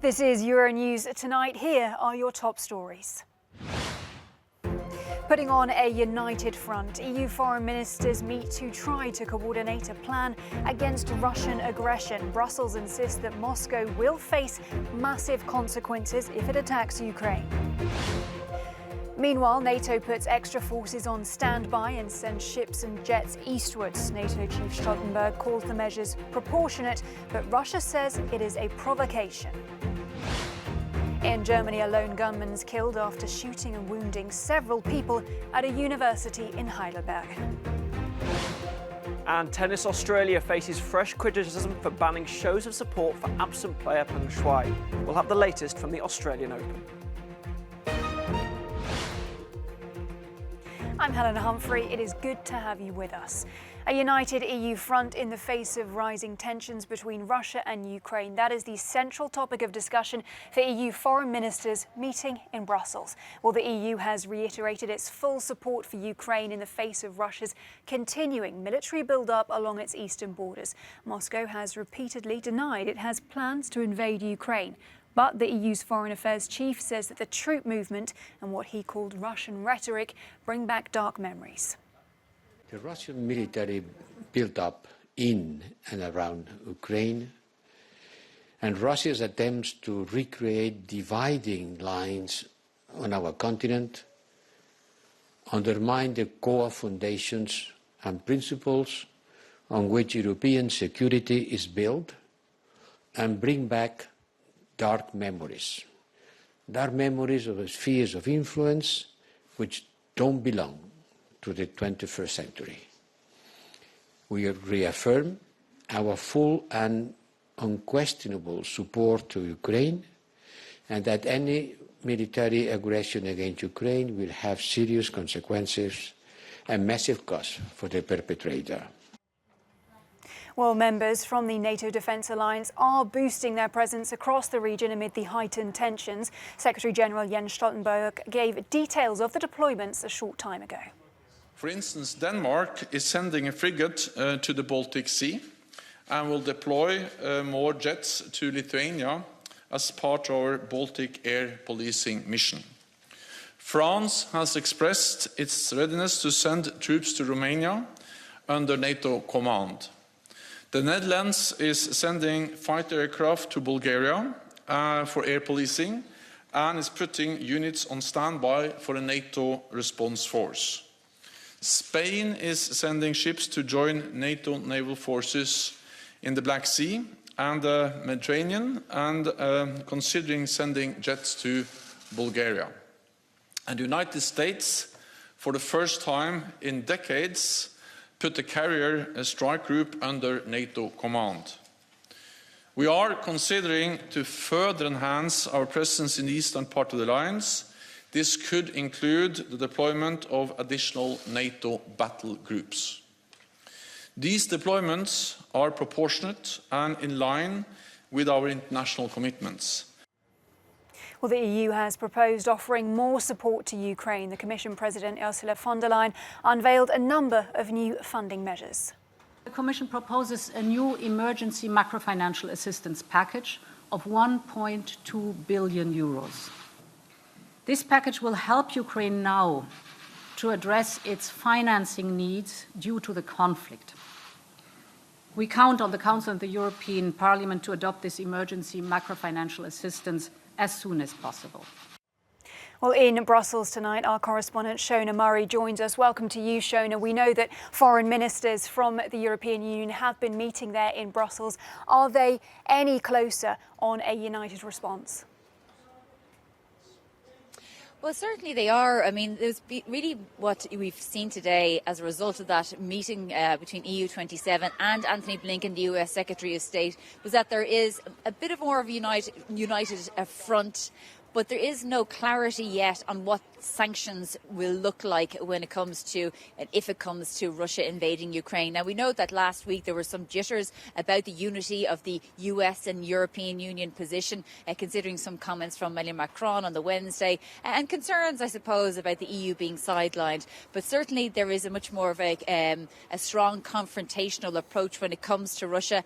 This is Euronews Tonight. Here are your top stories. Putting on a united front, EU foreign ministers meet to try to coordinate a plan against Russian aggression. Brussels insists that Moscow will face massive consequences if it attacks Ukraine. Meanwhile, NATO puts extra forces on standby and sends ships and jets eastwards. NATO Chief Stoltenberg calls the measures proportionate, but Russia says it is a provocation. In Germany, a lone gunman is killed after shooting and wounding several people at a university in Heidelberg. And Tennis Australia faces fresh criticism for banning shows of support for absent player Peng Shuai. We'll have the latest from the Australian Open. I'm Helena Humphrey. It is good to have you with us. A united EU front in the face of rising tensions between Russia and Ukraine. That is the central topic of discussion for EU foreign ministers meeting in Brussels. Well, the EU has reiterated its full support for Ukraine in the face of Russia's continuing military build-up along its eastern borders. Moscow has repeatedly denied it has plans to invade Ukraine. But the EU's foreign affairs chief says that the troop movement and what he called Russian rhetoric bring back dark memories. The Russian military built up in and around Ukraine, and Russia's attempts to recreate dividing lines on our continent undermine the core foundations and principles on which European security is built and bring back dark memories of spheres of influence which don't belong to the 21st century. We reaffirm our full and unquestionable support to Ukraine, and that any military aggression against Ukraine will have serious consequences and massive costs for the perpetrator. Well, members from the NATO Defence Alliance are boosting their presence across the region amid the heightened tensions. Secretary-General Jens Stoltenberg gave details of the deployments a short time ago. For instance, Denmark is sending a frigate to the Baltic Sea and will deploy more jets to Lithuania as part of our Baltic air policing mission. France has expressed its readiness to send troops to Romania under NATO command. The Netherlands is sending fighter aircraft to Bulgaria for air policing and is putting units on standby for a NATO response force. Spain is sending ships to join NATO naval forces in the Black Sea and the Mediterranean and considering sending jets to Bulgaria. And the United States, for the first time in decades, put a carrier strike group under NATO command. We are considering to further enhance our presence in the eastern part of the alliance. This could include the deployment of additional NATO battle groups. These deployments are proportionate and in line with our international commitments. Well, the EU has proposed offering more support to Ukraine. The Commission President Ursula von der Leyen unveiled a number of new funding measures. The Commission proposes a new emergency macrofinancial assistance package of 1.2 billion euros. This package will help Ukraine now to address its financing needs due to the conflict. We count on the Council and the European Parliament to adopt this emergency macrofinancial assistance as soon as possible. Well, in Brussels tonight, our correspondent Shona Murray joins us. Welcome to you, Shona. We know that foreign ministers from the European Union have been meeting there in Brussels. Are they any closer on a united response? Well, certainly they are. I mean, there's really what we've seen today as a result of that meeting between EU27 and Anthony Blinken, the US Secretary of State, was that there is a bit more of a united front, but there is no clarity yet on what sanctions will look like when it comes to, and if it comes to Russia invading Ukraine. Now, we know that last week there were some jitters about the unity of the US and European Union position, considering some comments from Emmanuel Macron on the Wednesday, and concerns, I suppose, about the EU being sidelined. But certainly there is a much more of a strong confrontational approach when it comes to Russia.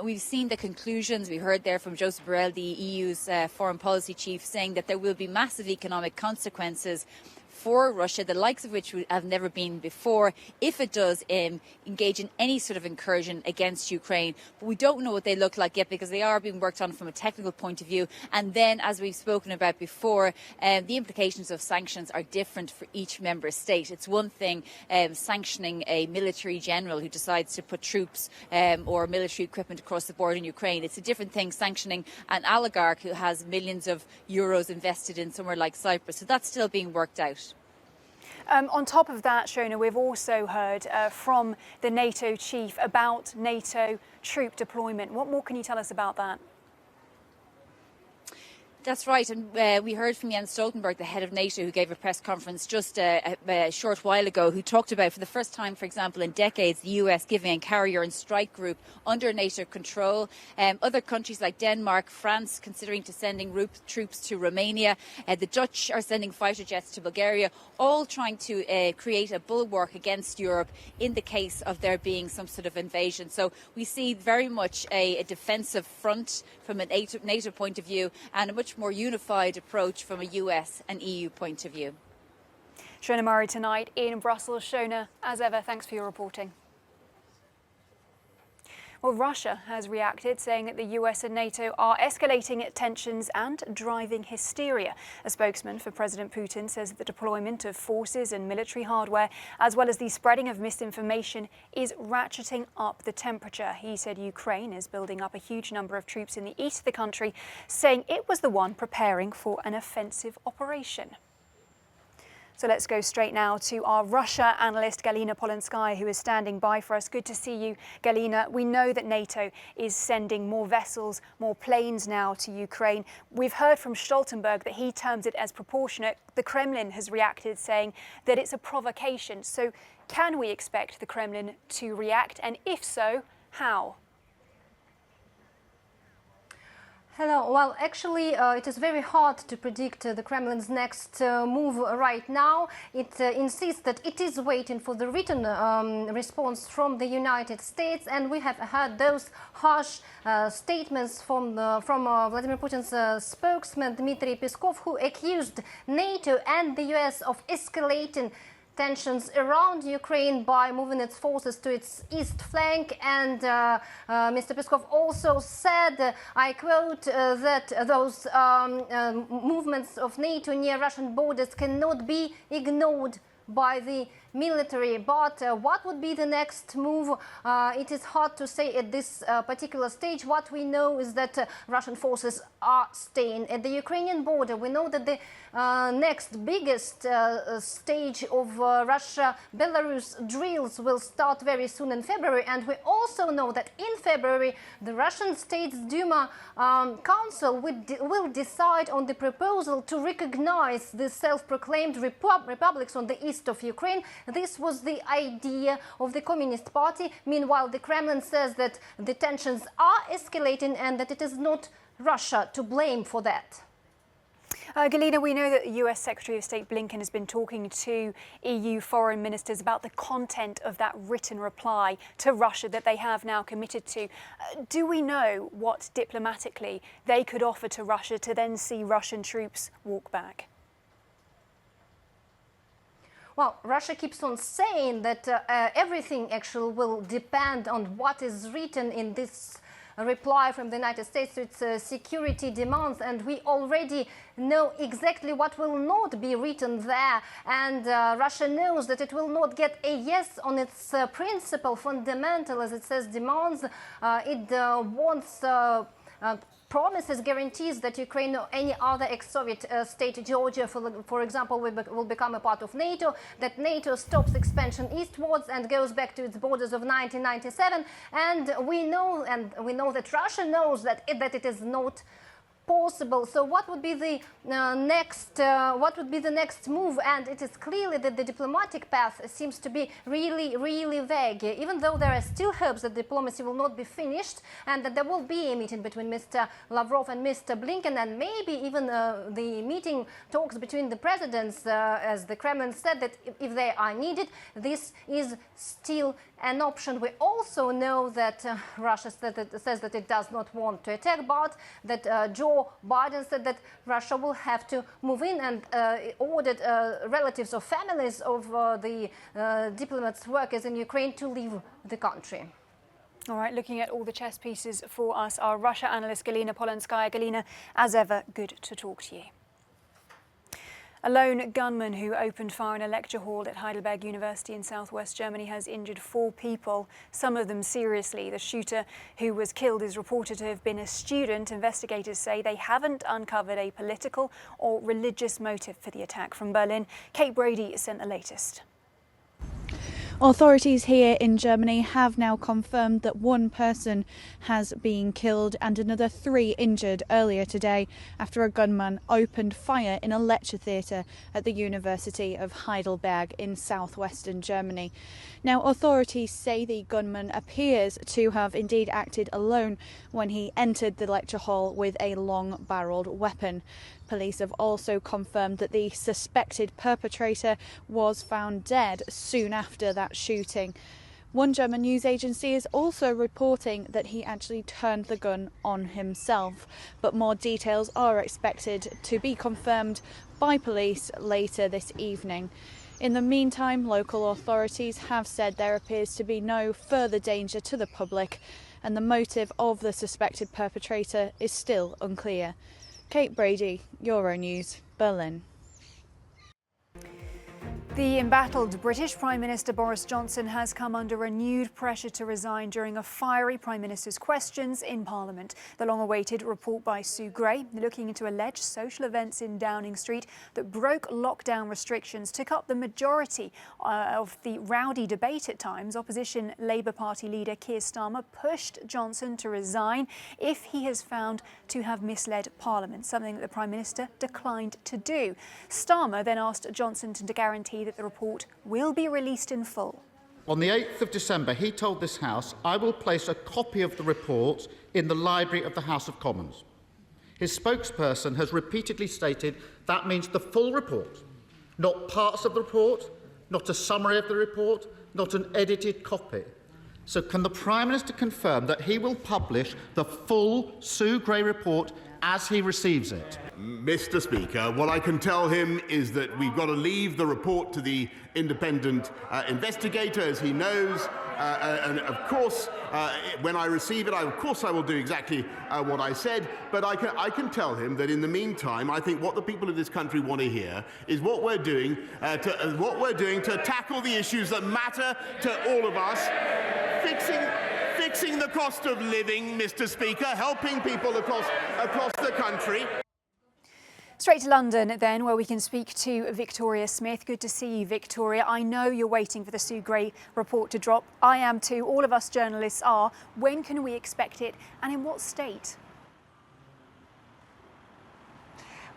We've seen the conclusions. We heard there from Joseph Borrell, the EU's foreign policy chief, saying that there will be massive economic consequences for Russia, the likes of which have never been before, if it does engage in any sort of incursion against Ukraine. But we don't know what they look like yet, because they are being worked on from a technical point of view. And then, as we've spoken about before, the implications of sanctions are different for each member state. It's one thing sanctioning a military general who decides to put troops or military equipment across the border in Ukraine. It's a different thing sanctioning an oligarch who has millions of euros invested in somewhere like Cyprus. So that's still being worked out. On top of that, Shona, we've also heard from the NATO chief about NATO troop deployment. What more can you tell us about that? That's right, and we heard from Jens Stoltenberg, the head of NATO, who gave a press conference just a short while ago, who talked about, for the first time, for example, in decades, the US giving a carrier and strike group under NATO control. Other countries like Denmark, France, considering to sending troops to Romania. The Dutch are sending fighter jets to Bulgaria, all trying to create a bulwark against Europe in the case of there being some sort of invasion. So we see very much a defensive front from a NATO point of view, and a much more unified approach from a US and EU point of view. Shona Murray tonight in Brussels. Shona, as ever, thanks for your reporting. Well, Russia has reacted, saying that the US and NATO are escalating tensions and driving hysteria. A spokesman for President Putin says that the deployment of forces and military hardware, as well as the spreading of misinformation, is ratcheting up the temperature. He said Ukraine is building up a huge number of troops in the east of the country, saying it was the one preparing for an offensive operation. So let's go straight now to our Russia analyst, Galina Polanskaya, who is standing by for us. Good to see you, Galina. We know that NATO is sending more vessels, more planes now to Ukraine. We've heard from Stoltenberg that he terms it as proportionate. The Kremlin has reacted, saying that it's a provocation. So can we expect the Kremlin to react? And if so, how? Hello. Well, actually, it is very hard to predict the Kremlin's next move right now. It insists that it is waiting for the written response from the United States, and we have heard those harsh statements from Vladimir Putin's spokesman Dmitry Peskov, who accused NATO and the US of escalating tensions around Ukraine by moving its forces to its east flank. And Mr. Peskov also said, I quote, that those movements of NATO near Russian borders cannot be ignored by the military. But what would be the next move? It is hard to say at this particular stage. What we know is that Russian forces are staying at the Ukrainian border. We know that the next biggest stage of Russia-Belarus drills will start very soon in February. And we also know that in February, the Russian State's Duma Council will decide on the proposal to recognize the self-proclaimed republics on the east of Ukraine. This was the idea of the Communist Party. Meanwhile, the Kremlin says that the tensions are escalating and that it is not Russia to blame for that. Galina, we know that the US Secretary of State Blinken has been talking to EU foreign ministers about the content of that written reply to Russia that they have now committed to. Do we know what diplomatically they could offer to Russia to then see Russian troops walk back? Well, Russia keeps on saying that everything actually will depend on what is written in this reply from the United States to its security demands, and we already know exactly what will not be written there. And Russia knows that it will not get a yes on its principal, fundamental, as it says, demands. It wants promises, guarantees that Ukraine or any other ex-Soviet state, Georgia, for example, will become a part of NATO, that NATO stops expansion eastwards and goes back to its borders of 1997. And we know that Russia knows that it is not possible. So what would be the next move? And it is clearly that the diplomatic path seems to be really vague, even though there are still hopes that diplomacy will not be finished and that there will be a meeting between Mr. Lavrov and Mr. Blinken, and maybe even the meeting talks between the presidents, as the Kremlin said, that if they are needed, this is still an option. We also know that Russia says that it does not want to attack, but that Joe Biden said that Russia will have to move in and ordered relatives or families of the diplomats, workers in Ukraine to leave the country. All right, looking at all the chess pieces for us, our Russia analyst Galina Polanskaya. Galina, as ever, good to talk to you. A lone gunman who opened fire in a lecture hall at Heidelberg University in southwest Germany has injured 4 people, some of them seriously. The shooter who was killed is reported to have been a student. Investigators say they haven't uncovered a political or religious motive for the attack. From Berlin, Kate Brady sent the latest. Authorities here in Germany have now confirmed that 1 person has been killed and another 3 injured earlier today after a gunman opened fire in a lecture theatre at the University of Heidelberg in southwestern Germany. Now, authorities say the gunman appears to have indeed acted alone when he entered the lecture hall with a long-barrelled weapon. Police have also confirmed that the suspected perpetrator was found dead soon after that shooting. One German news agency is also reporting that he actually turned the gun on himself, but more details are expected to be confirmed by police later this evening. In the meantime, local authorities have said there appears to be no further danger to the public, and the motive of the suspected perpetrator is still unclear. Kate Brady, Euronews, Berlin. The embattled British Prime Minister Boris Johnson has come under renewed pressure to resign during a fiery Prime Minister's questions in Parliament. The long-awaited report by Sue Gray, looking into alleged social events in Downing Street that broke lockdown restrictions, took up the majority of the rowdy debate at times. Opposition Labour Party leader Keir Starmer pushed Johnson to resign if he is found to have misled Parliament, something that the Prime Minister declined to do. Starmer then asked Johnson to guarantee that the report will be released in full. On the 8th of December, he told this House, "I will place a copy of the report in the library of the House of Commons." His spokesperson has repeatedly stated that means the full report, not parts of the report, not a summary of the report, not an edited copy. So can the Prime Minister confirm that he will publish the full Sue Gray report as he receives it? Mr. Speaker, what I can tell him is that we've got to leave the report to the independent investigator, as he knows. And of course, when I receive it, I will do exactly what I said. But I can tell him that in the meantime, I think what the people of this country want to hear is what we're doing to tackle the issues that matter to all of us, fixing the cost of living, Mr. Speaker, helping people across the country. Straight to London then, where we can speak to Victoria Smith. Good to see you, Victoria. I know you're waiting for the Sue Gray report to drop. I am too. All of us journalists are. When can we expect it, and in what state?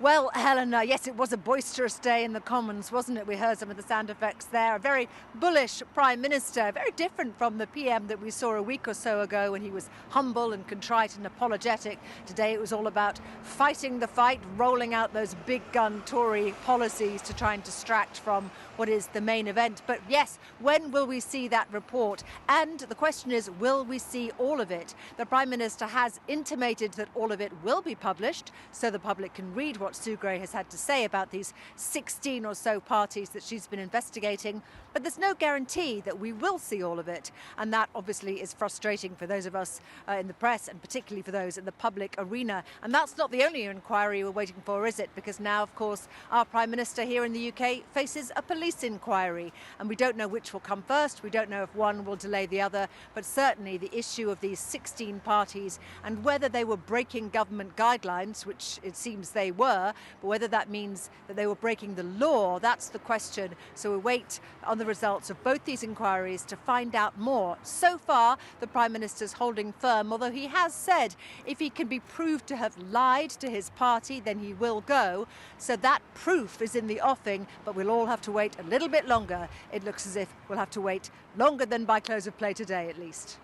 Well, Helen, yes, it was a boisterous day in the Commons, wasn't it? We heard some of the sound effects there. A very bullish Prime Minister, very different from the PM that we saw a week or so ago when he was humble and contrite and apologetic. Today it was all about fighting the fight, rolling out those big gun Tory policies to try and distract from what is the main event. But yes, when will we see that report? And the question is, will we see all of it? The Prime Minister has intimated that all of it will be published so the public can read what Sue Gray has had to say about these 16 or so parties that she's been investigating. But there's no guarantee that we will see all of it. And that obviously is frustrating for those of us in the press, and particularly for those in the public arena. And that's not the only inquiry we're waiting for, is it? Because now, of course, our Prime Minister here in the UK faces a police inquiry. And we don't know which will come first. We don't know if one will delay the other. But certainly the issue of these 16 parties and whether they were breaking government guidelines, which it seems they were, were, but whether that means that they were breaking the law, that's the question. So we wait on the results of both these inquiries to find out more. So far, the Prime Minister's holding firm, although he has said if he can be proved to have lied to his party, then he will go. So that proof is in the offing, but we'll all have to wait a little bit longer. It looks as if we'll have to wait longer than by close of play today, at least.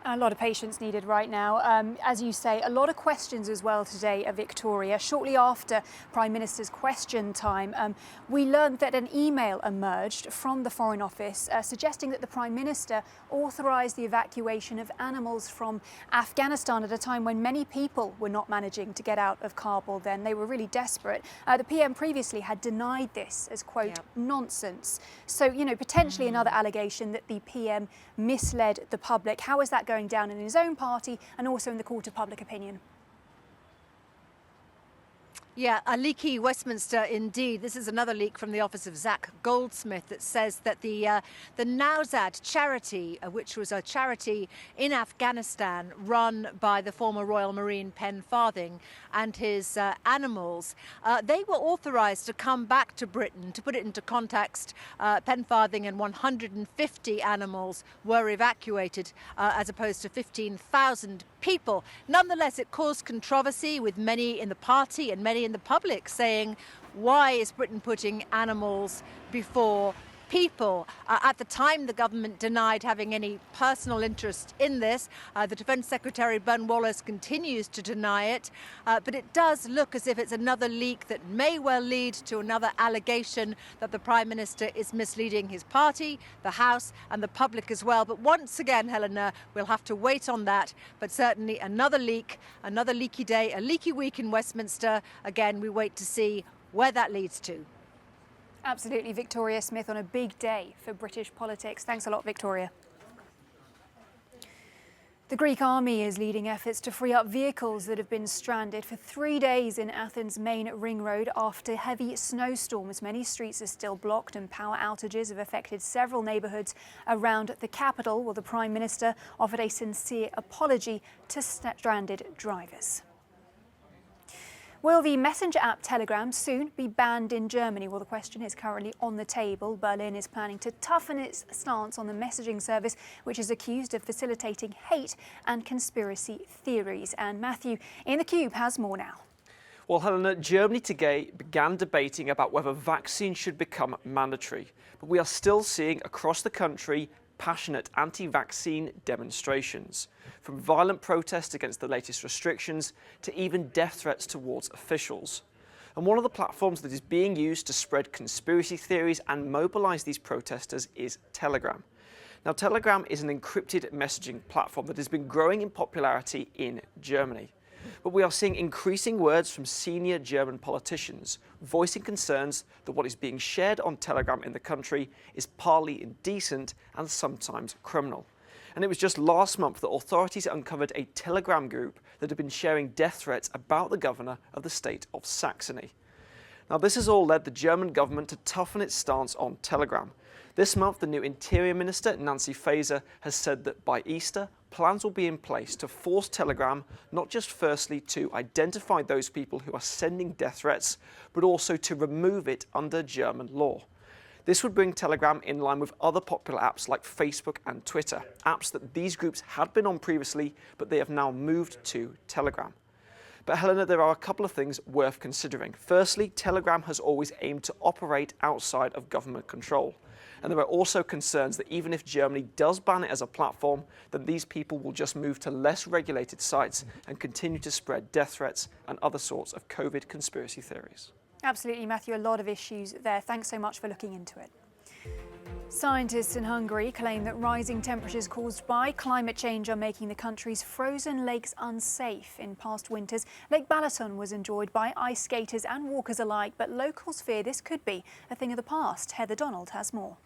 A lot of patience needed right now. As you say, a lot of questions as well today, Victoria. Shortly after Prime Minister's question time, we learned that an email emerged from the Foreign Office suggesting that the Prime Minister authorised the evacuation of animals from Afghanistan at a time when many people were not managing to get out of Kabul then. They were really desperate. The PM previously had denied this as, quote, nonsense. So, you know, potentially another allegation that the PM misled the public. How is that going down in his own party and also in the court of public opinion? Yeah, a leaky Westminster indeed. This is another leak from the office of Zach Goldsmith that says that the Nowzad charity, which was a charity in Afghanistan run by the former Royal Marine Pen Farthing and his animals, they were authorised to come back to Britain. To put it into context, Pen Farthing and 150 animals were evacuated as opposed to 15,000 people. Nonetheless, it caused controversy with many in the party and many in the public saying, why is Britain putting animals before people? At the time, the government denied having any personal interest in this. The Defence Secretary, Ben Wallace, continues to deny it. But it does look as if it's another leak that may well lead to another allegation that the Prime Minister is misleading his party, the House and the public as well. But once again, Helena, we'll have to wait on that. But certainly another leak, another leaky day, a leaky week in Westminster. Again, we wait to see where that leads to. Absolutely, Victoria Smith on a big day for British politics. Thanks a lot, Victoria. The Greek army is leading efforts to free up vehicles that have been stranded for 3 days in Athens' main ring road after heavy snowstorms. Many streets are still blocked and power outages have affected several neighbourhoods around the capital. Well, the Prime Minister offered a sincere apology to stranded drivers. Will the messenger app Telegram soon be banned in Germany? Well, the question is currently on the table. Berlin is planning to toughen its stance on the messaging service, which is accused of facilitating hate and conspiracy theories. And Matthew in the Cube has more now. Well, Helena, Germany today began debating about whether vaccines should become mandatory. But we are still seeing across the country passionate anti-vaccine demonstrations, from violent protests against the latest restrictions to even death threats towards officials. And one of the platforms that is being used to spread conspiracy theories and mobilise these protesters is Telegram. Now, Telegram is an encrypted messaging platform that has been growing in popularity in Germany. But we are seeing increasing words from senior German politicians voicing concerns that what is being shared on Telegram in the country is partly indecent and sometimes criminal. And it was just last month that authorities uncovered a Telegram group that had been sharing death threats about the governor of the state of Saxony. Now, this has all led the German government to toughen its stance on Telegram. This month, the new Interior Minister, Nancy Faeser, has said that by Easter, plans will be in place to force Telegram not just firstly to identify those people who are sending death threats, but also to remove it under German law. This would bring Telegram in line with other popular apps like Facebook and Twitter, apps that these groups had been on previously, but they have now moved to Telegram. But Helena, there are a couple of things worth considering. Firstly, Telegram has always aimed to operate outside of government control. And there are also concerns that even if Germany does ban it as a platform, then these people will just move to less regulated sites and continue to spread death threats and other sorts of COVID conspiracy theories. Absolutely, Matthew, a lot of issues there. Thanks so much for looking into it. Scientists in Hungary claim that rising temperatures caused by climate change are making the country's frozen lakes unsafe. In past winters, Lake Balaton was enjoyed by ice skaters and walkers alike, but locals fear this could be a thing of the past. Heather Donald has more.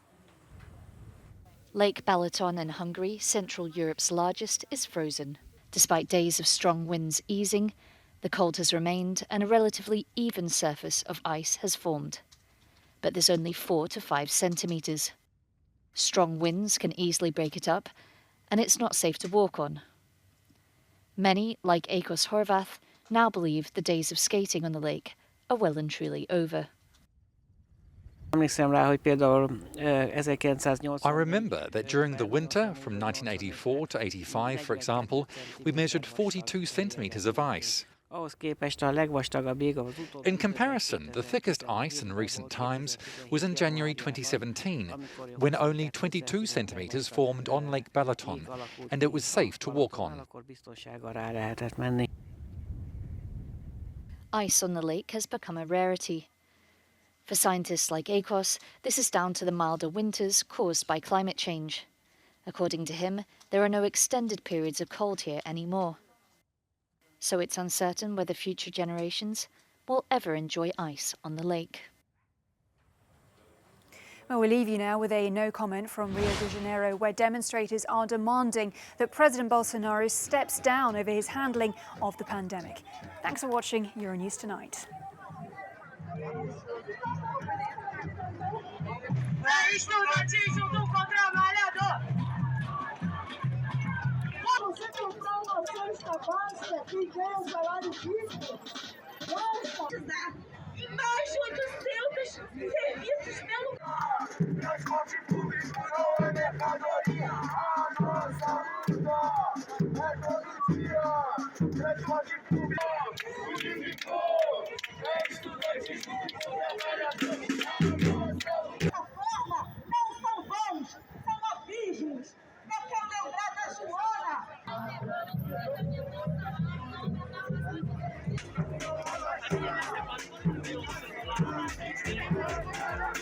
Lake Balaton in Hungary, Central Europe's largest, is frozen. Despite days of strong winds easing, the cold has remained and a relatively even surface of ice has formed. But there's only 4 to 5 centimetres. Strong winds can easily break it up, and it's not safe to walk on. Many, like Akos Horvath, now believe the days of skating on the lake are well and truly over. I remember that during the winter from 1984 to 85, for example, we measured 42 centimetres of ice. In comparison, the thickest ice in recent times was in January 2017, when only 22 centimetres formed on Lake Balaton, and it was safe to walk on. Ice on the lake has become a rarity. For scientists like Akos, this is down to the milder winters caused by climate change. According to him, there are no extended periods of cold here anymore. So it's uncertain whether future generations will ever enjoy ice on the lake. Well, we'll leave you now with a no comment from Rio de Janeiro, where demonstrators are demanding that President Bolsonaro steps down over his handling of the pandemic. Thanks for watching Euronews Tonight. Mais de 800 serviços pelo... Transporte público não é mercadoria. A nossa luta é todo dia. Transporte público unificou. Estudantes juntos, trabalhadores. A forma não são vãos, são abismos. Eu quero lembrar da Joana. Thank you.